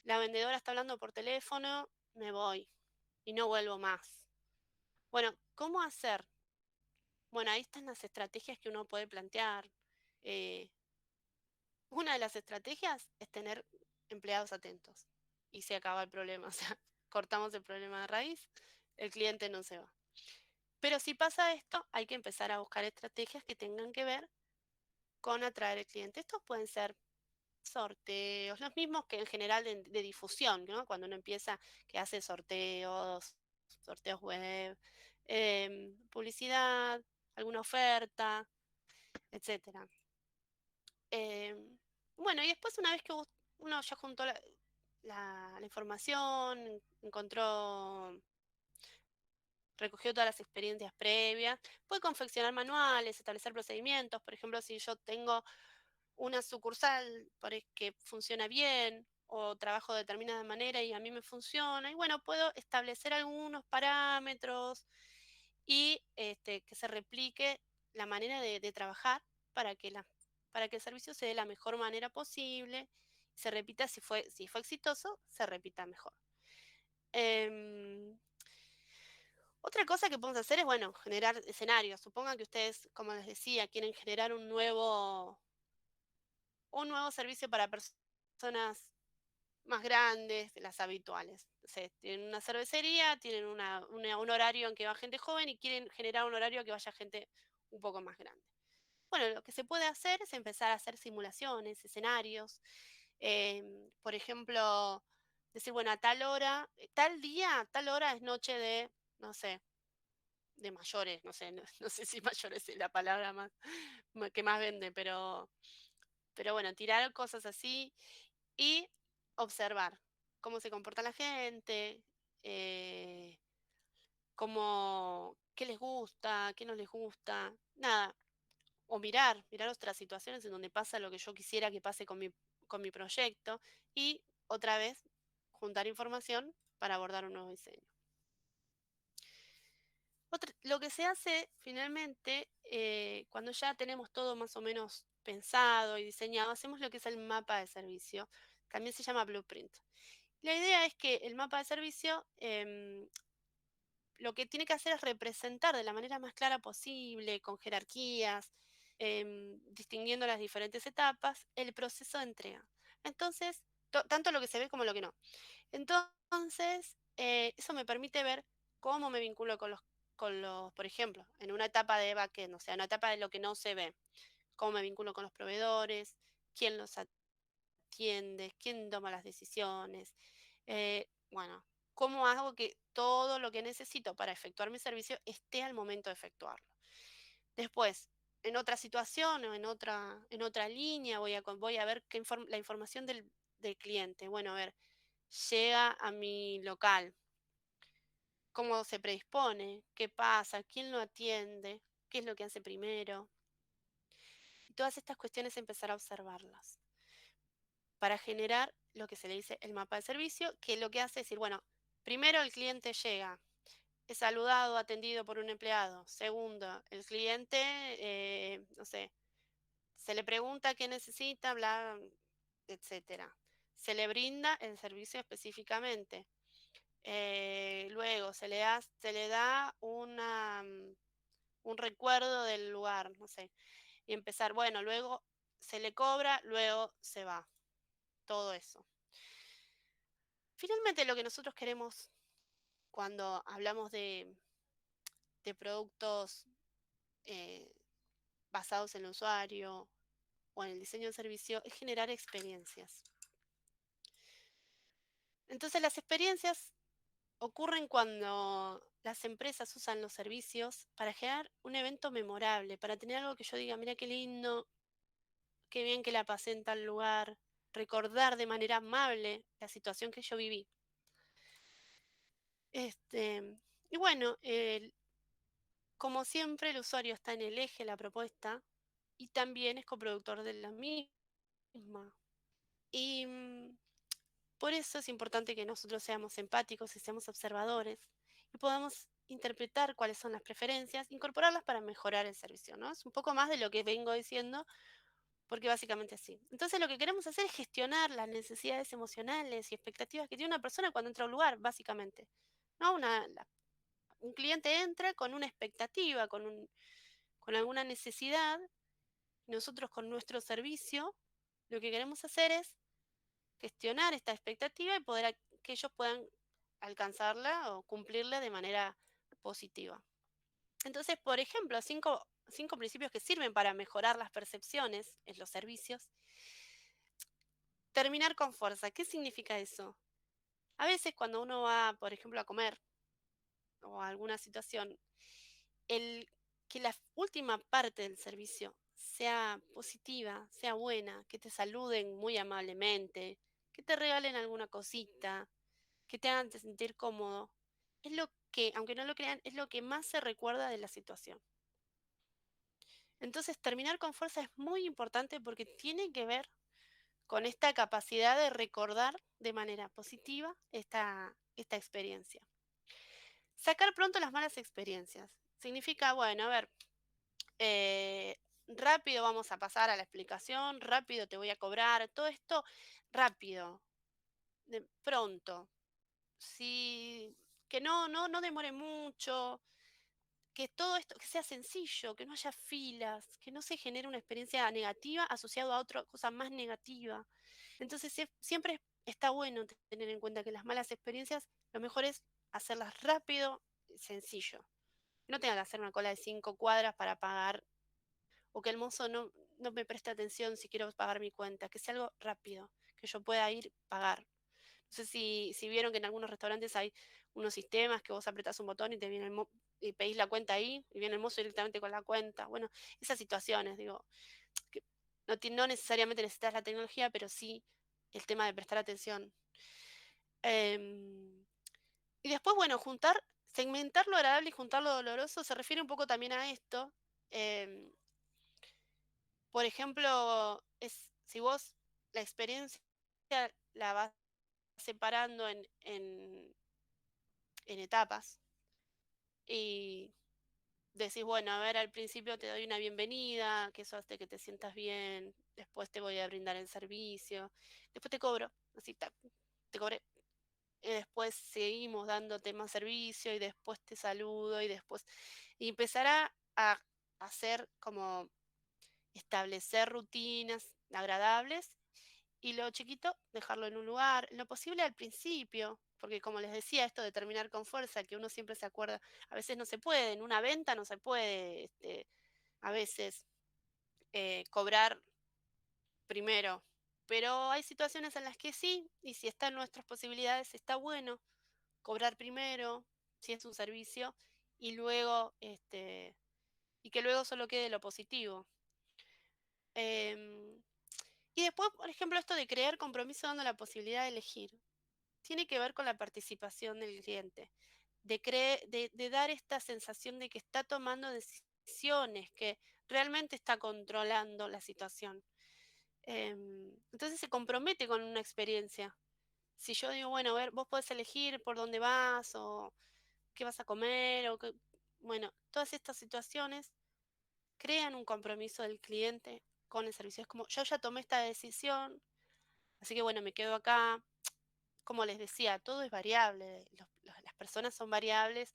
la vendedora está hablando por teléfono, me voy y no vuelvo más. Bueno, ¿cómo hacer? Bueno, ahí están las estrategias que uno puede plantear. Eh, una de las estrategias es tener empleados atentos y se acaba el problema. O sea, cortamos el problema de raíz, el cliente no se va. Pero si pasa esto, hay que empezar a buscar estrategias que tengan que ver con atraer al cliente. Estos pueden ser sorteos, los mismos que en general de difusión, ¿no? Cuando uno empieza, que hace sorteos web, publicidad, alguna oferta, etcétera. Bueno, y después una vez que uno ya juntó la información, encontró, recogió todas las experiencias previas, puede confeccionar manuales, establecer procedimientos. Por ejemplo, si yo tengo una sucursal que funciona bien, o trabajo de determinada manera y a mí me funciona. Y bueno, puedo establecer algunos parámetros y que se replique la manera de trabajar para que, para que el servicio se dé de la mejor manera posible. Se repita, si fue exitoso, se repita mejor. Em, Otra cosa que podemos hacer es, bueno, generar escenarios. Supongan que ustedes, como les decía, quieren generar un nuevo servicio para personas más grandes, de las habituales. O sea, tienen una cervecería, tienen un horario en que va gente joven y quieren generar un horario que vaya gente un poco más grande. Bueno, lo que se puede hacer es empezar a hacer simulaciones, escenarios. Por ejemplo, decir, bueno, a tal hora, tal día, tal hora es noche de, no sé, de mayores, no sé, no sé si mayores es la palabra más, que más vende, pero bueno, tirar cosas así y observar cómo se comporta la gente, eh, qué les gusta, qué no les gusta, nada. O mirar otras situaciones en donde pasa lo que yo quisiera que pase con mi proyecto y otra vez juntar información para abordar un nuevo diseño. Lo que se hace finalmente, cuando ya tenemos todo más o menos pensado y diseñado, hacemos lo que es el mapa de servicio. También se llama blueprint. La idea es que el mapa de servicio lo que tiene que hacer es representar de la manera más clara posible, con jerarquías, distinguiendo las diferentes etapas, el proceso de entrega. Entonces, tanto lo que se ve como lo que no. Entonces, eso me permite ver cómo me vinculo por ejemplo, en una etapa de backend, o sea, una etapa de lo que no se ve, cómo me vinculo con los proveedores, quién los atiende, quién toma las decisiones, bueno, cómo hago que todo lo que necesito para efectuar mi servicio esté al momento de efectuarlo. Después, en otra situación o en otra línea, voy a ver la información del cliente. Bueno, a ver, llega a mi local, cómo se predispone, qué pasa, quién lo atiende, qué es lo que hace primero. Y todas estas cuestiones empezar a observarlas para generar lo que se le dice el mapa de servicio, que lo que hace es decir, bueno, primero el cliente llega, es saludado, atendido por un empleado. Segundo, el cliente, no sé, se le pregunta qué necesita, bla, etcétera. Se le brinda el servicio específicamente. Luego se le da un recuerdo del lugar, no sé, y empezar, bueno, luego se le cobra, luego se va, todo eso. Finalmente, lo que nosotros queremos cuando hablamos de productos eh, basados en el usuario o en el diseño de servicio es generar experiencias. Entonces, las experiencias ocurren cuando las empresas usan los servicios para generar un evento memorable, para tener algo que yo diga, mira qué lindo, qué bien que la pasé en tal lugar, recordar de manera amable la situación que yo viví. Y bueno, como siempre, el usuario está en el eje de la propuesta y también es coproductor de la misma. Y por eso es importante que nosotros seamos empáticos y seamos observadores y podamos interpretar cuáles son las preferencias, incorporarlas para mejorar el servicio, ¿no? Es un poco más de lo que vengo diciendo, porque básicamente así. Entonces lo que queremos hacer es gestionar las necesidades emocionales y expectativas que tiene una persona cuando entra a un lugar, básicamente. ¿No? Un cliente entra con una expectativa, con alguna necesidad, y nosotros con nuestro servicio lo que queremos hacer es gestionar esta expectativa y que ellos puedan alcanzarla o cumplirla de manera positiva. Entonces, por ejemplo, cinco principios que sirven para mejorar las percepciones en los servicios. Terminar con fuerza. ¿Qué significa eso? A veces cuando uno va, por ejemplo, a comer o a alguna situación, que la última parte del servicio sea positiva, sea buena, que te saluden muy amablemente, que te regalen alguna cosita, que te hagan sentir cómodo, es lo que, aunque no lo crean, es lo que más se recuerda de la situación. Entonces, terminar con fuerza es muy importante porque tiene que ver con esta capacidad de recordar de manera positiva esta experiencia. Sacar pronto las malas experiencias. Significa, bueno, a ver, rápido vamos a pasar a la explicación, rápido te voy a cobrar, todo esto rápido, pronto. Si, que no demore mucho, que todo esto, que sea sencillo, que no haya filas, que no se genere una experiencia negativa asociado a otra cosa más negativa. Entonces, siempre está bueno tener en cuenta que las malas experiencias, lo mejor es hacerlas rápido, sencillo. No tenga que hacer una cola de 5 cuadras para pagar, o que el mozo no me preste atención si quiero pagar mi cuenta, que sea algo rápido, que yo pueda ir pagar. No sé si vieron que en algunos restaurantes hay unos sistemas que vos apretás un botón y te viene y pedís la cuenta ahí y viene el mozo directamente con la cuenta. Bueno, esas situaciones, digo, que no necesariamente necesitas la tecnología, pero sí el tema de prestar atención. Em, y después, bueno, segmentar lo agradable y juntar lo doloroso se refiere un poco también a esto. Em, por ejemplo, si vos la experiencia la vas separando en etapas y decís, bueno, a ver, al principio te doy una bienvenida, que eso hace que te sientas bien, después te voy a brindar el servicio, después te cobro, así, tac, te cobré. Y después seguimos dándote más servicio y después te saludo y después... Y empezará a hacer como establecer rutinas agradables y lo chiquito, dejarlo en un lugar, lo posible al principio, porque como les decía, esto de terminar con fuerza, que uno siempre se acuerda, a veces no se puede, en una venta no se puede, a veces cobrar primero, pero hay situaciones en las que sí, y si está en nuestras posibilidades, está bueno cobrar primero, si es un servicio, y luego, y que luego solo quede lo positivo. Em, y después, por ejemplo, esto de crear compromiso dando la posibilidad de elegir. Tiene que ver con la participación del cliente, de dar esta sensación de que está tomando decisiones, que realmente está controlando la situación. Entonces se compromete con una experiencia. Si yo digo, bueno, a ver, vos podés elegir por dónde vas o qué vas a comer, bueno, todas estas situaciones crean un compromiso del cliente con el servicio. Es como, yo ya tomé esta decisión, así que bueno, me quedo acá. Como les decía, todo es variable, las personas son variables,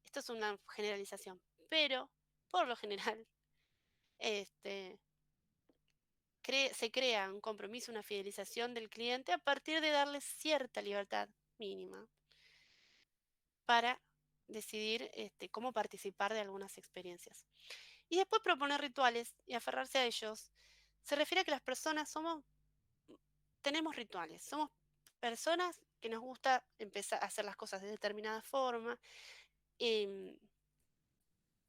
esto es una generalización, pero por lo general este, se crea un compromiso, una fidelización del cliente a partir de darle cierta libertad mínima para decidir cómo participar de algunas experiencias. Y después proponer rituales y aferrarse a ellos. Se refiere a que las personas tenemos rituales, somos personas que nos gusta empezar a hacer las cosas de determinada forma, em,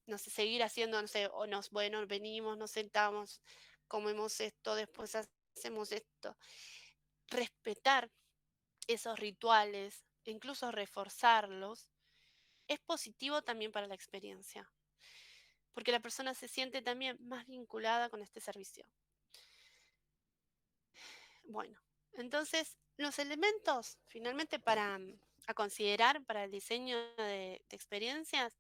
no sé, seguir haciendo, no sé, bueno, venimos, nos sentamos, comemos esto, después hacemos esto. Respetar esos rituales, incluso reforzarlos, es positivo también para la experiencia, porque la persona se siente también más vinculada con este servicio. Bueno, entonces, los elementos finalmente a considerar para el diseño de experiencias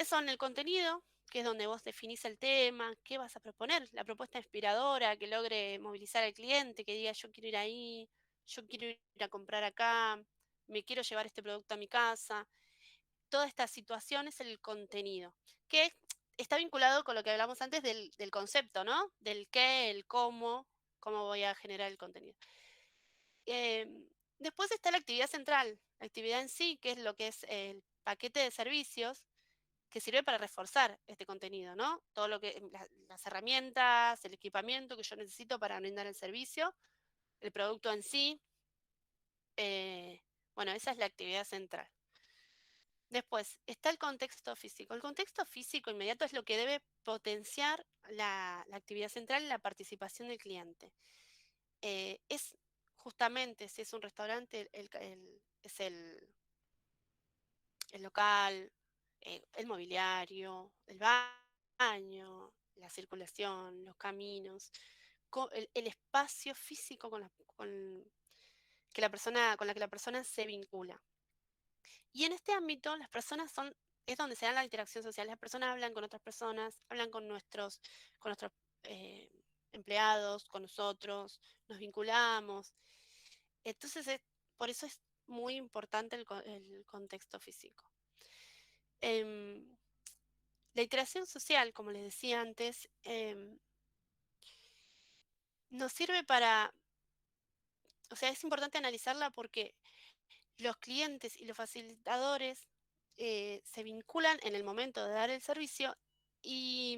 son el contenido, que es donde vos definís el tema, qué vas a proponer, la propuesta inspiradora que logre movilizar al cliente, que diga yo quiero ir ahí, yo quiero ir a comprar acá, me quiero llevar este producto a mi casa. Toda esta situación es el contenido, que está vinculado con lo que hablamos antes del concepto, ¿no? Del qué, el cómo voy a generar el contenido. Después está la actividad central, la actividad en sí, que es lo que es el paquete de servicios, que sirve para reforzar este contenido, ¿no? Todo lo que, las herramientas, el equipamiento que yo necesito para brindar el servicio, el producto en sí. Bueno, esa es la actividad central. Después está el contexto físico. El contexto físico inmediato es lo que debe potenciar la actividad central y la participación del cliente. Es justamente, si es un restaurante, es el local, el mobiliario, el baño, la circulación, los caminos. el espacio físico con la que la persona se vincula. Y en este ámbito, las personas es donde se da la interacción social. Las personas hablan con otras personas, hablan con nuestros eh, empleados, con nosotros, nos vinculamos. Entonces, por eso es muy importante el contexto físico. Em, la interacción social, como les decía antes, nos sirve o sea, es importante analizarla porque los clientes y los facilitadores se vinculan en el momento de dar el servicio y,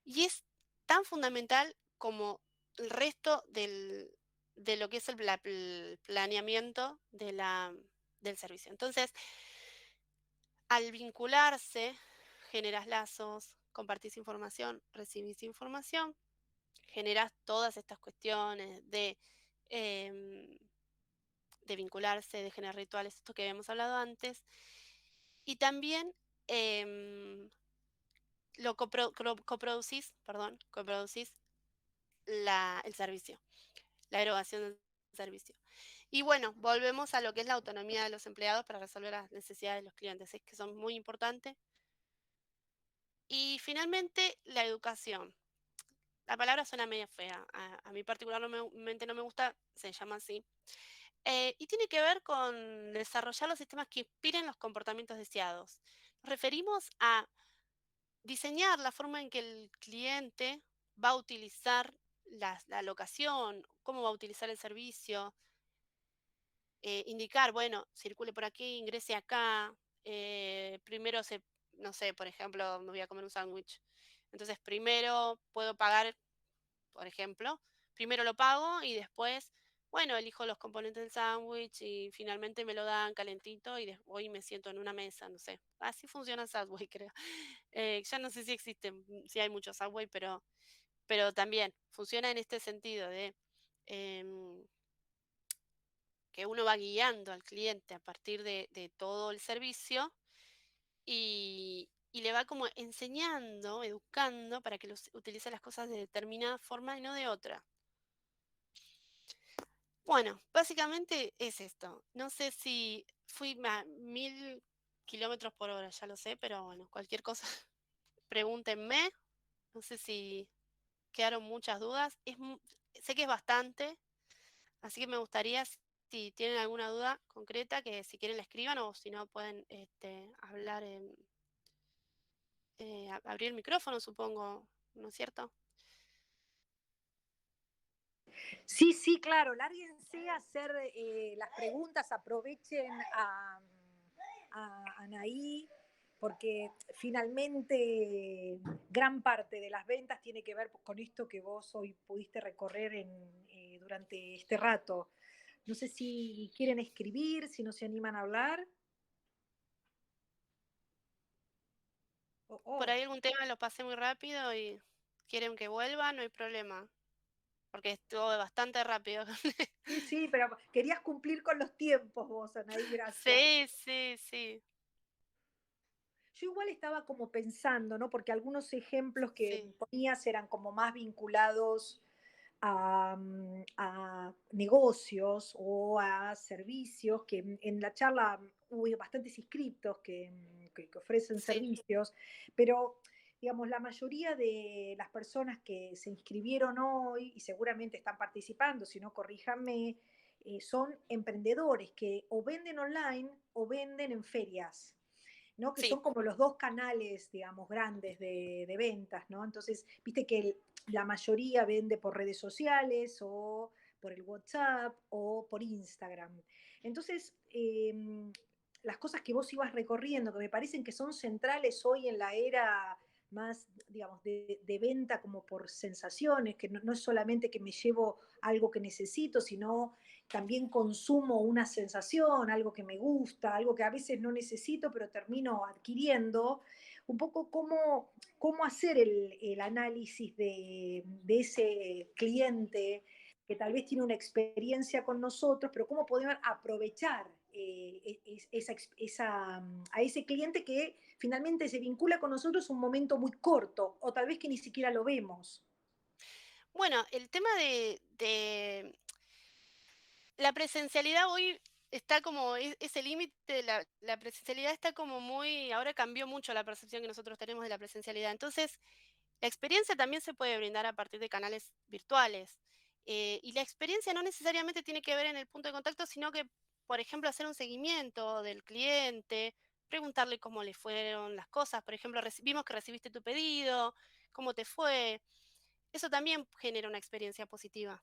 y es tan fundamental como el resto de lo que es el planeamiento del servicio. Entonces, al vincularse, generas lazos, compartís información, recibís información, generas todas estas cuestiones em, de vincularse, de generar rituales, esto que habíamos hablado antes, y también em, coproducís el servicio, la erogación del servicio. Y bueno, volvemos a lo que es la autonomía de los empleados para resolver las necesidades de los clientes, es que son muy importantes. Y finalmente, la educación. La palabra suena media fea, a mí particularmente no me gusta, se llama así. Y tiene que ver con desarrollar los sistemas que inspiren los comportamientos deseados. Nos referimos a diseñar la forma en que el cliente va a utilizar la locación, cómo va a utilizar el servicio, indicar, bueno, circule por aquí, ingrese acá, primero no sé, por ejemplo, me voy a comer un sándwich. Entonces, primero puedo pagar, por ejemplo, primero lo pago y después, bueno, elijo los componentes del sándwich y finalmente me lo dan calentito y voy y me siento en una mesa, no sé. Así funciona Subway, creo. Ya no sé si existen, si hay muchos Subway, pero también funciona en este sentido de em, que uno va guiando al cliente a partir de todo el servicio y le va como enseñando, educando para que utilice las cosas de determinada forma y no de otra. Bueno, básicamente es esto. No sé si fui a 1000 km/h, ya lo sé, pero bueno, cualquier cosa, pregúntenme. No sé si quedaron muchas dudas. Sé que es bastante, así que me gustaría, si tienen alguna duda concreta, que si quieren la escriban o si no pueden hablar, abrir el micrófono, supongo, ¿no es cierto? Sí, sí, claro, lárguense a hacer las preguntas, aprovechen a Anaí, porque finalmente gran parte de las ventas tiene que ver con esto que vos hoy pudiste recorrer durante este rato. No sé si quieren escribir, si no se animan a hablar. Oh, Por oh. ahí algún tema lo pasé muy rápido y quieren que vuelva, no hay problema, porque estuvo bastante rápido. Sí, sí, pero querías cumplir con los tiempos vos, Anaí, gracias. Sí, sí, sí, Yo igual estaba como pensando, ¿no? Porque algunos ejemplos que sí, ponías eran como más vinculados a negocios o a servicios, que en la charla hubo bastantes inscriptos que ofrecen sí. servicios, pero digamos, la mayoría de las personas que se inscribieron hoy y seguramente están participando, si no, corríjanme, son emprendedores que o venden online o venden en ferias. ¿No? Que Sí, son como los dos canales, digamos, grandes de ventas, ¿no? Entonces, viste que la mayoría vende por redes sociales o por el WhatsApp o por Instagram. Entonces, las cosas que vos ibas recorriendo, que me parecen que son centrales hoy en la era más, digamos, de venta como por sensaciones, que no es solamente que me llevo algo que necesito, sino también consumo una sensación, algo que me gusta, algo que a veces no necesito, pero termino adquiriendo, un poco cómo hacer el análisis de ese cliente que tal vez tiene una experiencia con nosotros, pero cómo podemos aprovechar a ese cliente que finalmente se vincula con nosotros un momento muy corto, o tal vez que ni siquiera lo vemos. Bueno, el tema de la presencialidad hoy está como ese límite, la presencialidad está como muy, ahora cambió mucho la percepción que nosotros tenemos de la presencialidad. Entonces, la experiencia también se puede brindar a partir de canales virtuales. Y la experiencia no necesariamente tiene que ver en el punto de contacto, sino que, por ejemplo, hacer un seguimiento del cliente, preguntarle cómo le fueron las cosas. Por ejemplo, vimos que recibiste tu pedido, cómo te fue. Eso también genera una experiencia positiva.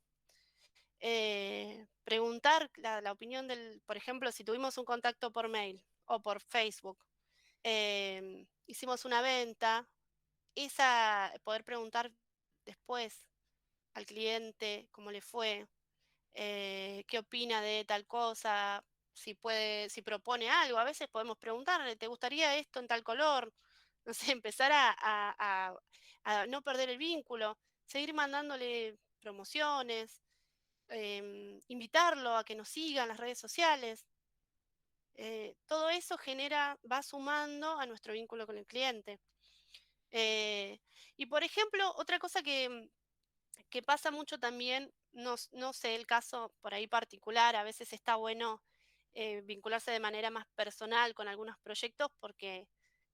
Preguntar la opinión del, por ejemplo, si tuvimos un contacto por mail o por Facebook, hicimos una venta, poder preguntar después al cliente cómo le fue, qué opina de tal cosa, si propone algo. A veces podemos preguntarle, ¿te gustaría esto en tal color? No sé, empezar a no perder el vínculo, seguir mandándole promociones, invitarlo a que nos siga en las redes sociales. Todo eso va sumando a nuestro vínculo con el cliente. Eh, y por ejemplo, otra cosa que pasa mucho también, no sé el caso por ahí particular, a veces está bueno vincularse de manera más personal con algunos proyectos porque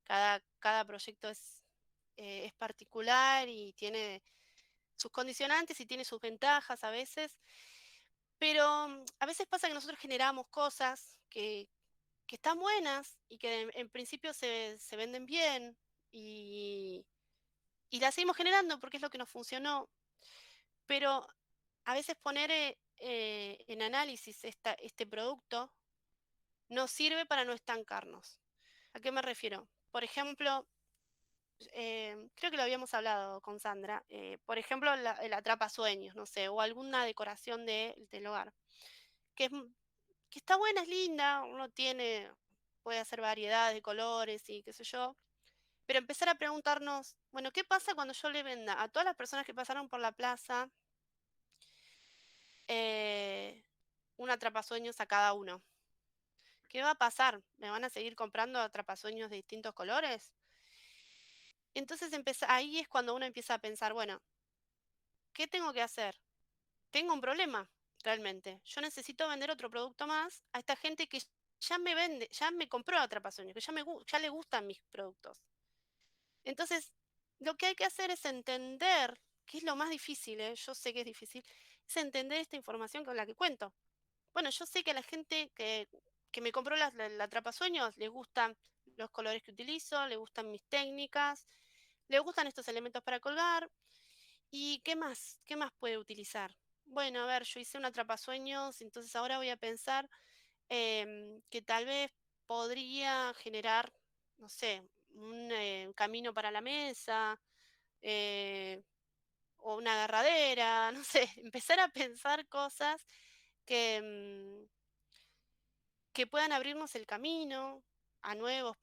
cada proyecto es particular y tiene sus condicionantes y tiene sus ventajas a veces, pero a veces pasa que nosotros generamos cosas que están buenas y que en principio se venden bien y, y las seguimos generando porque es lo que nos funcionó, pero a veces poner en análisis este producto nos sirve para no estancarnos. ¿A qué me refiero? Por ejemplo, creo que lo habíamos hablado con Sandra, por ejemplo, el atrapasueños, no sé, o alguna decoración del hogar, que, que está buena, es linda, puede hacer variedades de colores y qué sé yo, pero empezar a preguntarnos, bueno, ¿qué pasa cuando yo le venda a todas las personas que pasaron por la plaza eh, un atrapasueños a cada uno? ¿Qué va a pasar? ¿Me van a seguir comprando atrapasueños de distintos colores? Entonces ahí es cuando uno empieza a pensar, bueno, ¿qué tengo que hacer? Tengo un problema, realmente. Yo necesito vender otro producto más a esta gente que ya me vende, ya me compró atrapasueños, que ya le gustan mis productos. Entonces, lo que hay que hacer es entender, que es lo más difícil, yo sé que es difícil, es entender esta información con la que cuento. Bueno, yo sé que a la gente que me compró la atrapasueños le gustan los colores que utilizo, le gustan mis técnicas, le gustan estos elementos para colgar. ¿Y qué más? ¿Qué más puede utilizar? Bueno, a ver, yo hice un atrapasueños, entonces ahora voy a pensar que tal vez podría generar, no sé, un camino para la mesa, eh, o una agarradera, no sé, empezar a pensar cosas que, que puedan abrirnos el camino a nuevos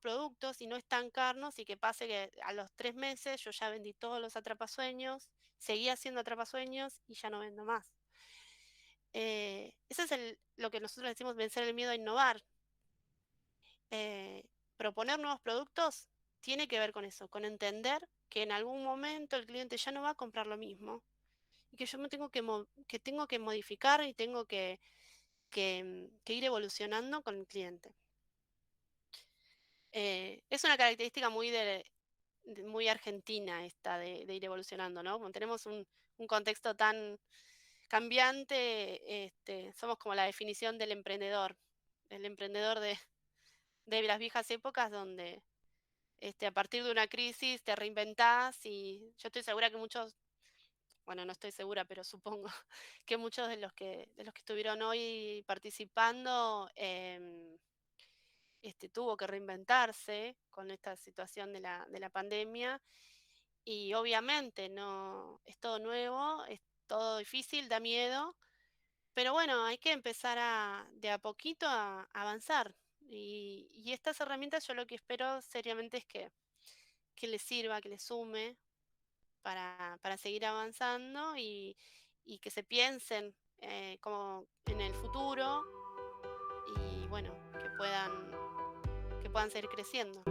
productos y no estancarnos y que pase que a los 3 meses yo ya vendí todos los atrapasueños, seguí haciendo atrapasueños y ya no vendo más. Ese es lo que nosotros decimos vencer el miedo a innovar. Proponer nuevos productos tiene que ver con eso, con entender que en algún momento el cliente ya no va a comprar lo mismo y que yo me tengo que modificar y tengo que ir evolucionando con el cliente. Es una característica muy argentina esta de ir evolucionando, ¿no? Como tenemos un contexto tan cambiante, somos como la definición del emprendedor, el emprendedor de las viejas épocas donde a partir de una crisis te reinventás y yo estoy segura que muchos, bueno, no estoy segura, pero supongo que muchos de los que estuvieron hoy participando tuvo que reinventarse con esta situación de la pandemia y obviamente no es todo nuevo, es todo difícil, da miedo, pero bueno, hay que empezar de a poquito a avanzar. Y estas herramientas yo lo que espero seriamente es que les sirva, que les sume para seguir avanzando y que se piensen como en el futuro y bueno, que puedan seguir creciendo.